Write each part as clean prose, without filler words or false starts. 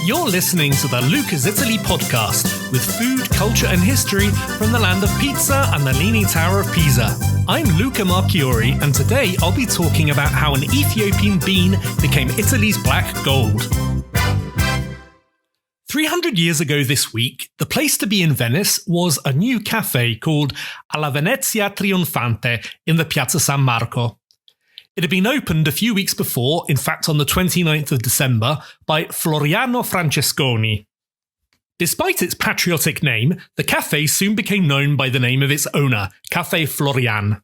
You're listening to the Luca's Italy podcast with food, culture and history from the land of pizza and the Leaning Tower of Pisa. I'm Luca Marchiori, and today I'll be talking about how an Ethiopian bean became Italy's black gold. 300 years ago this week, the place to be in Venice was a new cafe called Alla Venezia Trionfante in the Piazza San Marco. It had been opened a few weeks before, in fact on the 29th of December, by Floriano Francesconi. Despite its patriotic name, the cafe soon became known by the name of its owner, Caffè Florian.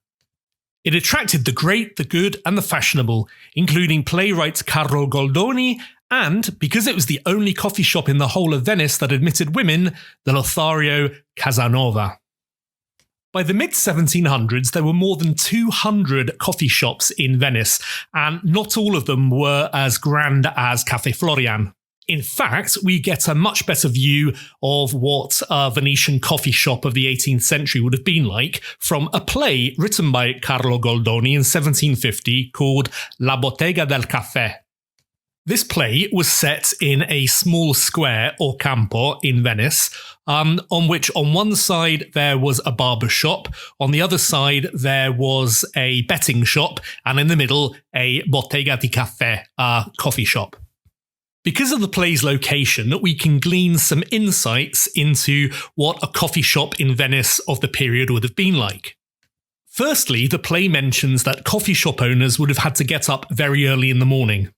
It attracted the great, the good and the fashionable, including playwright Carlo Goldoni, and, because it was the only coffee shop in the whole of Venice that admitted women, the Lothario Casanova. By the mid-1700s, there were more than 200 coffee shops in Venice, and not all of them were as grand as Caffè Florian. In fact, we get a much better view of what a Venetian coffee shop of the 18th century would have been like from a play written by Carlo Goldoni in 1750 called La Bottega del Caffè. This play was set in a small square or campo in Venice, on which on one side there was a barber shop, on the other side there was a betting shop, and in the middle a bottega di caffè, a coffee shop. Because of the play's location, we can glean some insights into what a coffee shop in Venice of the period would have been like. Firstly, the play mentions that coffee shop owners would have had to get up very early in the morning.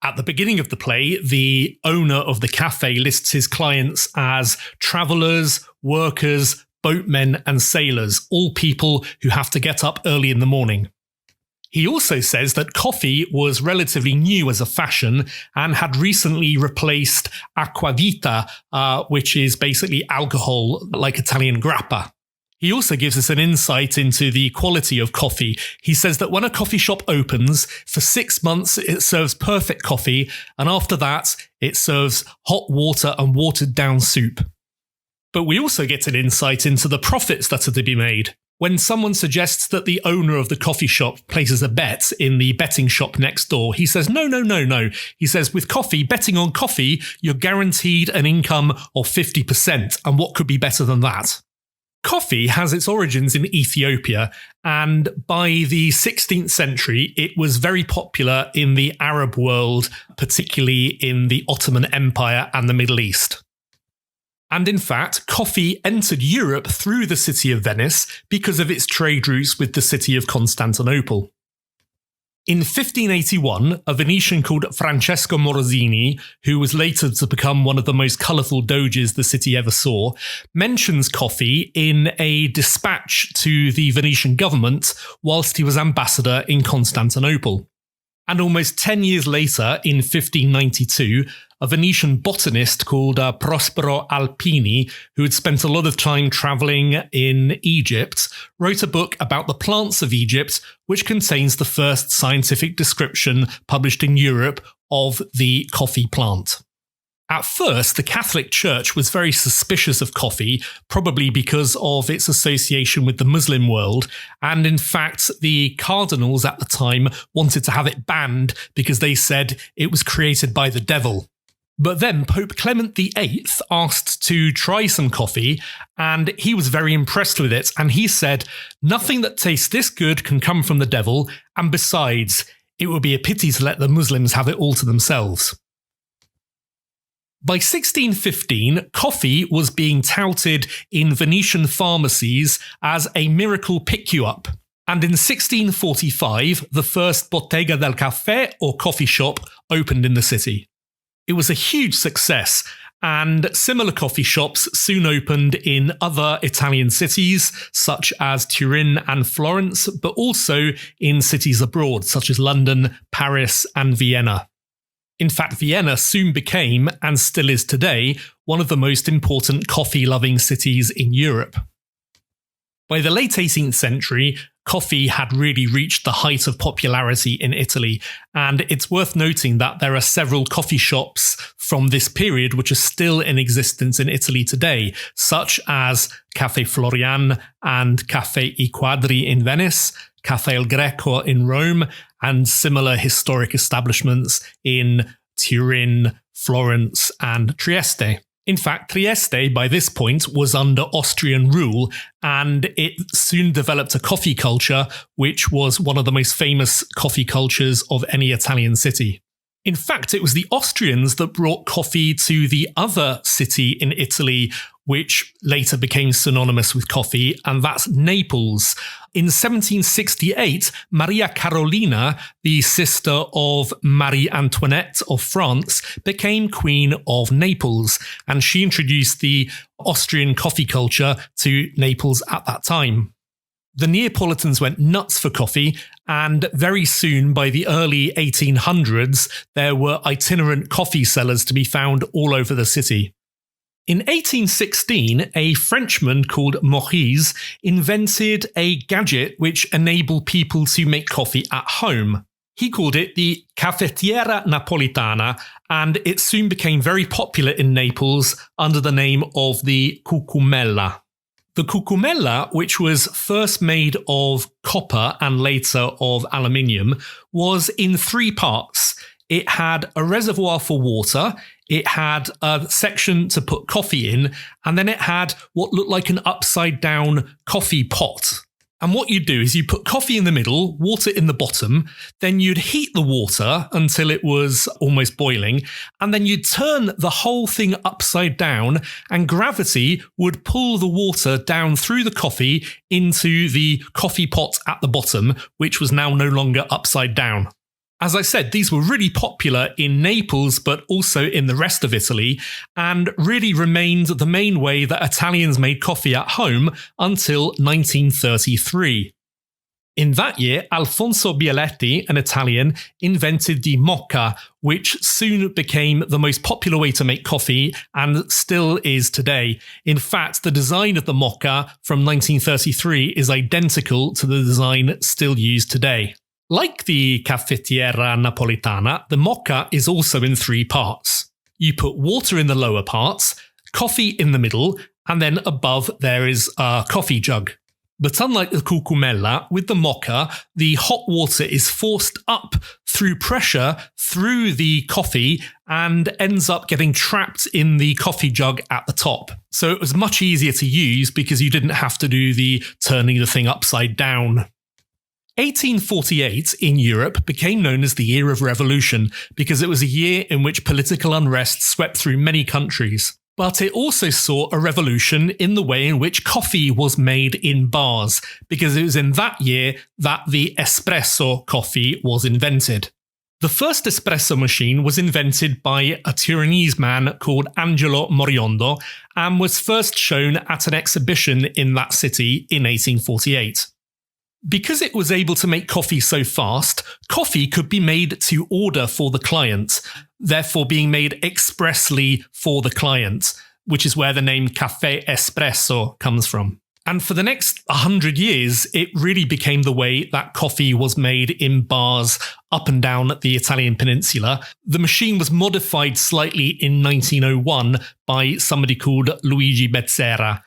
At the beginning of the play, the owner of the cafe lists his clients as travellers, workers, boatmen and sailors, all people who have to get up early in the morning. He also says that coffee was relatively new as a fashion and had recently replaced aquavita, which is basically alcohol like Italian grappa. He also gives us an insight into the quality of coffee. He says that when a coffee shop opens, for 6 months it serves perfect coffee, and after that it serves hot water and watered down soup. But we also get an insight into the profits that are to be made. When someone suggests that the owner of the coffee shop places a bet in the betting shop next door, he says, no. He says, with coffee, betting on coffee, you're guaranteed an income of 50%, and what could be better than that? Coffee has its origins in Ethiopia, and by the 16th century, it was very popular in the Arab world, particularly in the Ottoman Empire and the Middle East. And in fact, coffee entered Europe through the city of Venice because of its trade routes with the city of Constantinople. In 1581, a Venetian called Francesco Morosini, who was later to become one of the most colourful doges the city ever saw, mentions coffee in a dispatch to the Venetian government whilst he was ambassador in Constantinople. And almost 10 years later, in 1592, a Venetian botanist called Prospero Alpini, who had spent a lot of time travelling in Egypt, wrote a book about the plants of Egypt, which contains the first scientific description published in Europe of the coffee plant. At first, the Catholic Church was very suspicious of coffee, probably because of its association with the Muslim world, and in fact, the cardinals at the time wanted to have it banned because they said it was created by the devil. But then Pope Clement VIII asked to try some coffee, and he was very impressed with it, and he said, "Nothing that tastes this good can come from the devil, and besides, it would be a pity to let the Muslims have it all to themselves." By 1615, coffee was being touted in Venetian pharmacies as a miracle pick-you-up. And in 1645, the first Bottega del Caffè, or coffee shop, opened in the city. It was a huge success, and similar coffee shops soon opened in other Italian cities, such as Turin and Florence, but also in cities abroad, such as London, Paris, and Vienna. In fact, Vienna soon became, and still is today, one of the most important coffee-loving cities in Europe. By the late 18th century, coffee had really reached the height of popularity in Italy, and it's worth noting that there are several coffee shops from this period which are still in existence in Italy today, such as Caffè Florian and Caffè I Quadri in Venice, Caffè Il Greco in Rome, and similar historic establishments in Turin, Florence, and Trieste. In fact, Trieste by this point was under Austrian rule, and it soon developed a coffee culture, which was one of the most famous coffee cultures of any Italian city. In fact, it was the Austrians that brought coffee to the other city in Italy, which later became synonymous with coffee, and that's Naples. In 1768, Maria Carolina, the sister of Marie Antoinette of France, became Queen of Naples, and she introduced the Austrian coffee culture to Naples at that time. The Neapolitans went nuts for coffee, and very soon, by the early 1800s, there were itinerant coffee sellers to be found all over the city. In 1816, a Frenchman called Maurice invented a gadget which enabled people to make coffee at home. He called it the Caffettiera Napolitana, and it soon became very popular in Naples under the name of the cucumella. The cucumella, which was first made of copper and later of aluminium, was in three parts. It had a reservoir for water, it had a section to put coffee in, and then it had what looked like an upside-down coffee pot. And what you'd do is you put coffee in the middle, water in the bottom, then you'd heat the water until it was almost boiling, and then you'd turn the whole thing upside down, and gravity would pull the water down through the coffee into the coffee pot at the bottom, which was now no longer upside down. As I said, these were really popular in Naples, but also in the rest of Italy, and really remained the main way that Italians made coffee at home until 1933. In that year, Alfonso Bialetti, an Italian, invented the mocha, which soon became the most popular way to make coffee and still is today. In fact, the design of the mocha from 1933 is identical to the design still used today. Like the Caffettiera Napolitana, the mocha is also in three parts. You put water in the lower parts, coffee in the middle, and then above there is a coffee jug. But unlike the cucumella, with the mocha, the hot water is forced up through pressure through the coffee and ends up getting trapped in the coffee jug at the top. So it was much easier to use because you didn't have to do the turning the thing upside down. 1848 in Europe became known as the Year of Revolution because it was a year in which political unrest swept through many countries. But it also saw a revolution in the way in which coffee was made in bars, because it was in that year that the espresso coffee was invented. The first espresso machine was invented by a Turinese man called Angelo Moriondo and was first shown at an exhibition in that city in 1848. Because it was able to make coffee so fast, coffee could be made to order for the client, therefore being made expressly for the client, which is where the name Caffè Espresso comes from. And for the next 100 years, it really became the way that coffee was made in bars up and down the Italian peninsula. The machine was modified slightly in 1901 by somebody called Luigi Bezzera.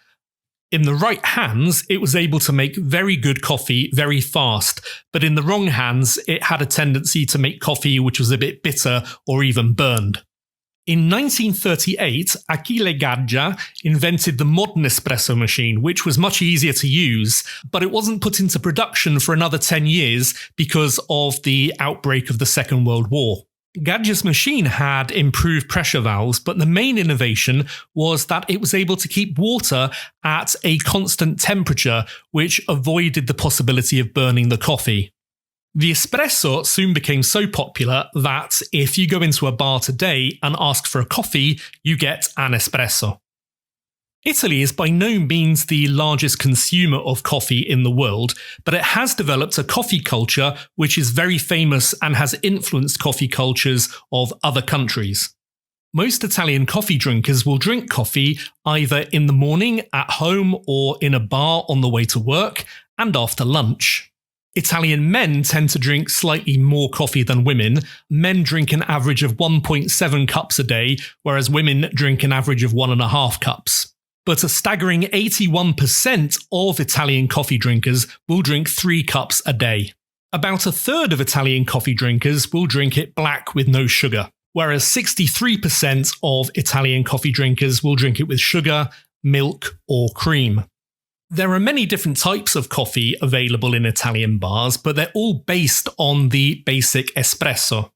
In the right hands, it was able to make very good coffee very fast, but in the wrong hands, it had a tendency to make coffee which was a bit bitter or even burned. In 1938, Achille Gaggia invented the modern espresso machine, which was much easier to use, but it wasn't put into production for another 10 years because of the outbreak of the Second World War. Gaggia's machine had improved pressure valves, but the main innovation was that it was able to keep water at a constant temperature, which avoided the possibility of burning the coffee. The espresso soon became so popular that if you go into a bar today and ask for a coffee, you get an espresso. Italy is by no means the largest consumer of coffee in the world, but it has developed a coffee culture which is very famous and has influenced coffee cultures of other countries. Most Italian coffee drinkers will drink coffee either in the morning, at home, or in a bar on the way to work, and after lunch. Italian men tend to drink slightly more coffee than women. Men drink an average of 1.7 cups a day, whereas women drink an average of 1.5 cups. But a staggering 81% of Italian coffee drinkers will drink 3 cups a day. About a third of Italian coffee drinkers will drink it black with no sugar. whereas 63% of Italian coffee drinkers will drink it with sugar, milk, or cream. There are many different types of coffee available in Italian bars, but they're all based on the basic espresso.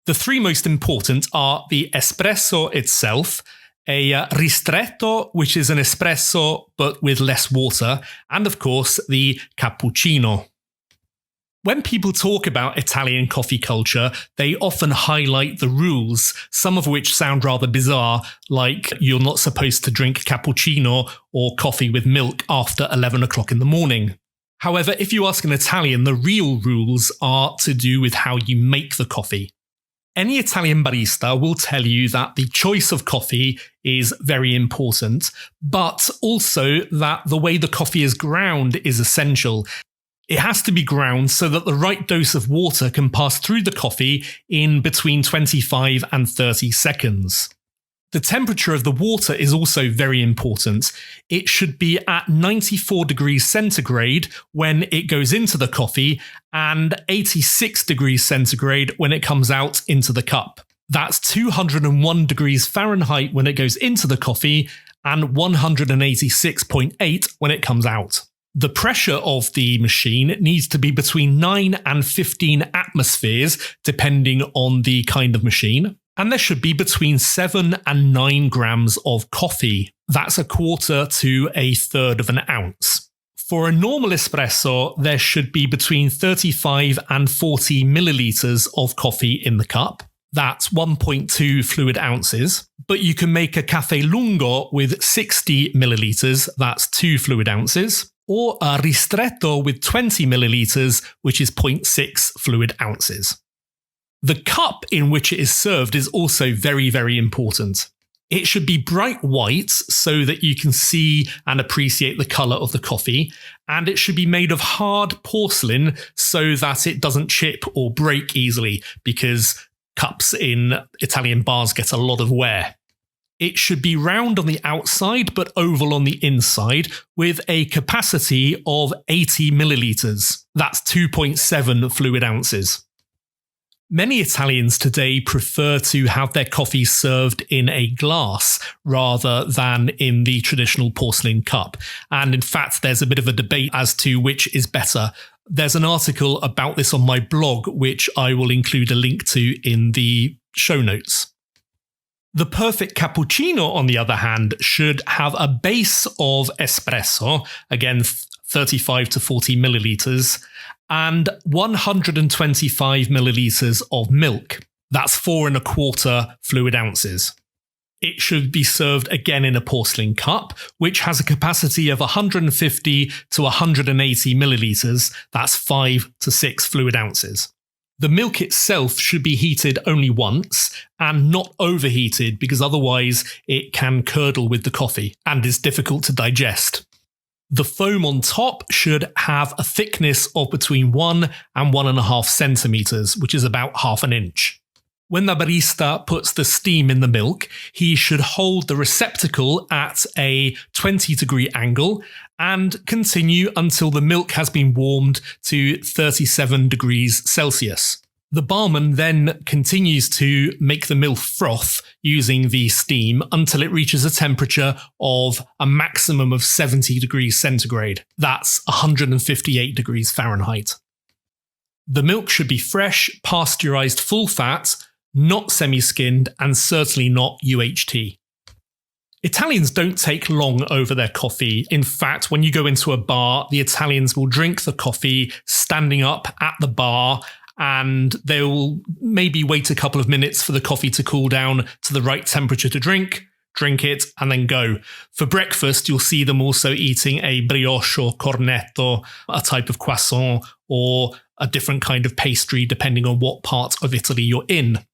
The three most important are the espresso itself, a ristretto, which is an espresso but with less water, and of course the cappuccino. When people talk about Italian coffee culture, they often highlight the rules, some of which sound rather bizarre, like you're not supposed to drink cappuccino or coffee with milk after 11 o'clock in the morning. However, if you ask an Italian, the real rules are to do with how you make the coffee. Any Italian barista will tell you that the choice of coffee is very important, but also that the way the coffee is ground is essential. It has to be ground so that the right dose of water can pass through the coffee in between 25 and 30 seconds. The temperature of the water is also very important. It should be at 94 degrees centigrade when it goes into the coffee and 86 degrees centigrade when it comes out into the cup. That's 201 degrees Fahrenheit when it goes into the coffee and 186.8 when it comes out. The pressure of the machine needs to be between 9 and 15 atmospheres, depending on the kind of machine. And there should be between 7 and 9 grams of coffee. That's a quarter to a third of an ounce. For a normal espresso, there should be between 35 and 40 millilitres of coffee in the cup. That's 1.2 fluid ounces. But you can make a caffè lungo with 60 millilitres, that's 2 fluid ounces. Or a ristretto with 20 millilitres, which is 0.6 fluid ounces. The cup in which it is served is also very, very important. It should be bright white so that you can see and appreciate the colour of the coffee, and it should be made of hard porcelain so that it doesn't chip or break easily, because cups in Italian bars get a lot of wear. It should be round on the outside but oval on the inside with a capacity of 80 millilitres. That's 2.7 fluid ounces. Many Italians today prefer to have their coffee served in a glass rather than in the traditional porcelain cup. And in fact, there's a bit of a debate as to which is better. There's an article about this on my blog, which I will include a link to in the show notes. The perfect cappuccino, on the other hand, should have a base of espresso, again 35 to 40 millilitres, and 125 millilitres of milk. That's 4.25 fluid ounces. It should be served again in a porcelain cup, which has a capacity of 150 to 180 millilitres. That's 5 to 6 fluid ounces. The milk itself should be heated only once and not overheated, because otherwise it can curdle with the coffee and is difficult to digest. The foam on top should have a thickness of between 1 and 1.5 centimetres, which is about half an inch. When the barista puts the steam in the milk, he should hold the receptacle at a 20-degree angle and continue until the milk has been warmed to 37 degrees Celsius. The barman then continues to make the milk froth using the steam until it reaches a temperature of a maximum of 70 degrees centigrade. That's 158 degrees Fahrenheit. The milk should be fresh, pasteurized full fat, not semi-skinned, and certainly not UHT. Italians don't take long over their coffee. In fact, when you go into a bar, the Italians will drink the coffee standing up at the bar, and they will maybe wait a couple of minutes for the coffee to cool down to the right temperature to drink it, and then go. For breakfast, you'll see them also eating a brioche or cornetto, a type of croissant, or a different kind of pastry, depending on what part of Italy you're in.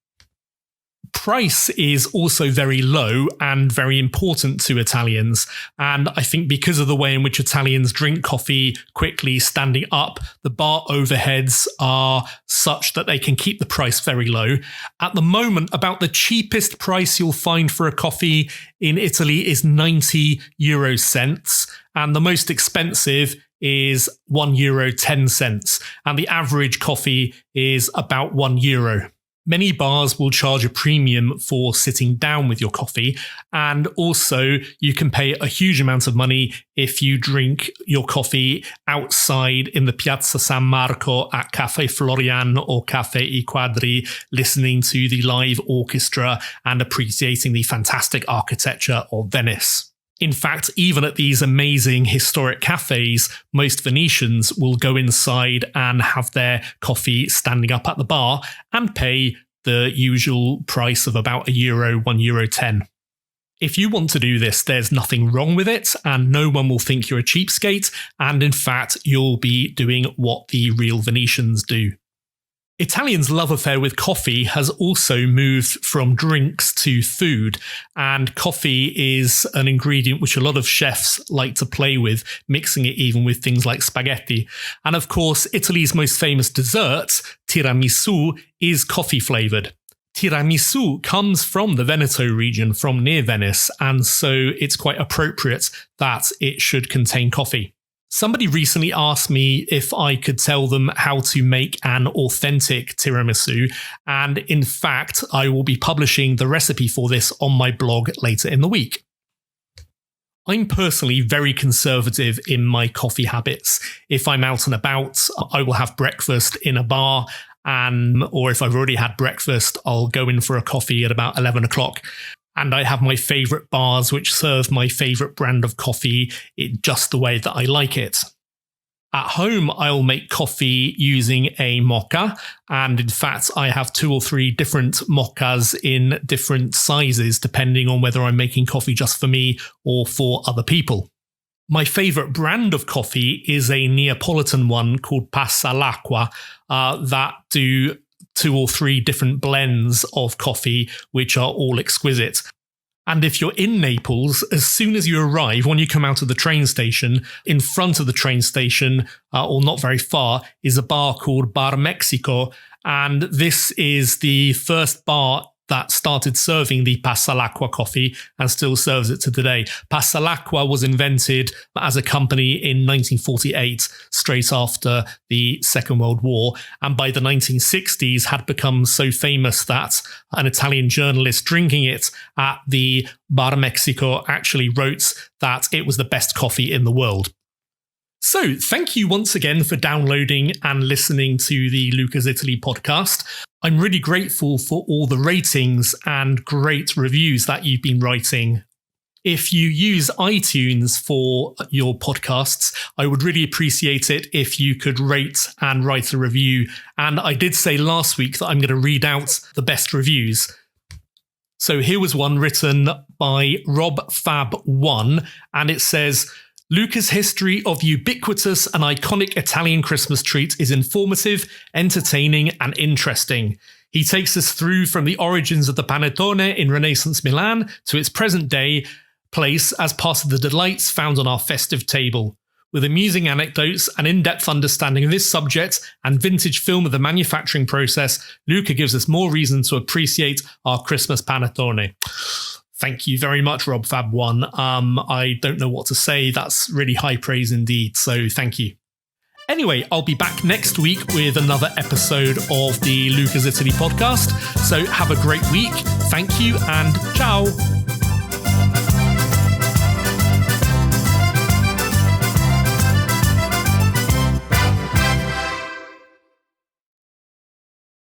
Price is also very low and very important to Italians, and I think because of the way in which Italians drink coffee quickly standing up, the bar overheads are such that they can keep the price very low. At the moment, about the cheapest price you'll find for a coffee in Italy is 90 euro cents, and the most expensive is €1.10, and the average coffee is about €1. Many bars will charge a premium for sitting down with your coffee, and also you can pay a huge amount of money if you drink your coffee outside in the Piazza San Marco at Caffè Florian or Caffè I Quadri, listening to the live orchestra and appreciating the fantastic architecture of Venice. In fact, even at these amazing historic cafes, most Venetians will go inside and have their coffee standing up at the bar and pay the usual price of about €1, €1.10. If you want to do this, there's nothing wrong with it, and no one will think you're a cheapskate, and in fact, you'll be doing what the real Venetians do. Italians' love affair with coffee has also moved from drinks to food, and coffee is an ingredient which a lot of chefs like to play with, mixing it even with things like spaghetti. And of course, Italy's most famous dessert, tiramisu, is coffee flavoured. Tiramisu comes from the Veneto region, from near Venice, and so it's quite appropriate that it should contain coffee. Somebody recently asked me if I could tell them how to make an authentic tiramisu, and in fact, I will be publishing the recipe for this on my blog later in the week. I'm personally very conservative in my coffee habits. If I'm out and about, I will have breakfast in a bar, or if I've already had breakfast, I'll go in for a coffee at about 11 o'clock. And I have my favourite bars which serve my favourite brand of coffee just the way that I like it. At home, I'll make coffee using a mocha. And in fact, I have 2 or 3 different mochas in different sizes, depending on whether I'm making coffee just for me or for other people. My favourite brand of coffee is a Neapolitan one called Passa all'Acqua that do 2 or 3 different blends of coffee, which are all exquisite. And if you're in Naples, as soon as you arrive, when you come out of the train station, in front of the train station, or not very far, is a bar called Bar Mexico. And this is the first bar that started serving the Passa all'Acqua coffee and still serves it to today. Passa all'Acqua was invented as a company in 1948, straight after the Second World War, and by the 1960s had become so famous that an Italian journalist drinking it at the Bar Mexico actually wrote that it was the best coffee in the world. So, thank you once again for downloading and listening to the Luca's Italy podcast. I'm really grateful for all the ratings and great reviews that you've been writing. If you use iTunes for your podcasts, I would really appreciate it if you could rate and write a review. And I did say last week that I'm going to read out the best reviews. So here was one written by RobFab1, and it says, Luca's history of ubiquitous and iconic Italian Christmas treat is informative, entertaining, and interesting. He takes us through from the origins of the panettone in Renaissance Milan to its present-day place as part of the delights found on our festive table. With amusing anecdotes, an in-depth understanding of this subject, and vintage film of the manufacturing process, Luca gives us more reason to appreciate our Christmas panettone. Thank you very much, RobFab1. I don't know what to say. That's really high praise indeed. So thank you. Anyway, I'll be back next week with another episode of the Luca's Italy podcast. So have a great week. Thank you and ciao.